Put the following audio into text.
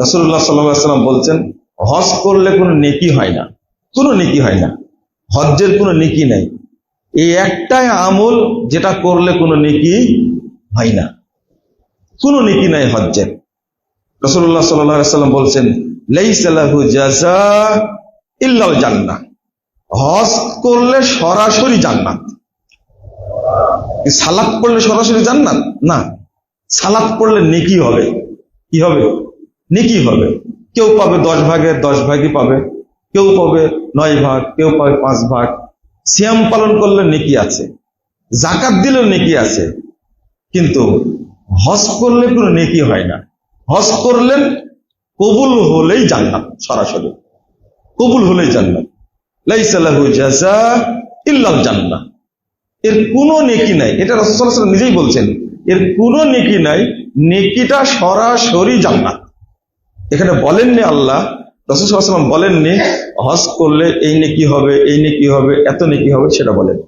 রাসূলুল্লাহ সাল্লাল্লাহু আলাইহি ওয়াসাল্লাম বলছেন, হজ করলে কোনো নেকি হয় না, কোনো নেকি হয় না, হজ্জের কোনো নেকি নাই। এই একটাই আমল যেটা করলে কোনো নেকি হয় না, কোনো নেকি নাই হজ্জের। রাসূলুল্লাহ সাল্লাল্লাহু আলাইহি ওয়াসাল্লাম বলছেন, লাইসা লাহু জাযা ইল্লাল জান্নাহ। হজ করলে সরাসরি জান্নাত। সালাত পড়লে সরাসরি জান্নাত না, সালাত পড়লে নেকি হবে। কি হবে? নেকি হবে। কেউ পাবে 10 ভাগের 10 ভাগই পাবে, কেউ পাবে 9 ভাগ, কেউ পাবে 5 ভাগ। সিয়াম পালন করলে নেকি আছে, যাকাত দিলেও নেকি আছে, কিন্তু হজ করলে কোনো নেকি হয় না। হজ করলেন কবুল হলেই জান্নাত, সরাসরি কবুল হলেই জান্নাত। লাইসা লাহু জাযা ইল্লাল জান্নাহ। এর কোনো নেকি নাই, এটা রাসূল সাল্লাল্লাহু আলাইহি ওয়াসাল্লাম নিজেই বলছেন, এর কোনো নেকি নাই, নেকিটা সরাসরি জান্নাত। এখানে বলেননি আল্লাহ, রাসূল সাল্লাল্লাহু আলাইহি ওয়াসাল্লাম বলেননি হজ করলে এই নেকি হবে, এই নেকি হবে, এত নেকি হবে, সেটা বলেন।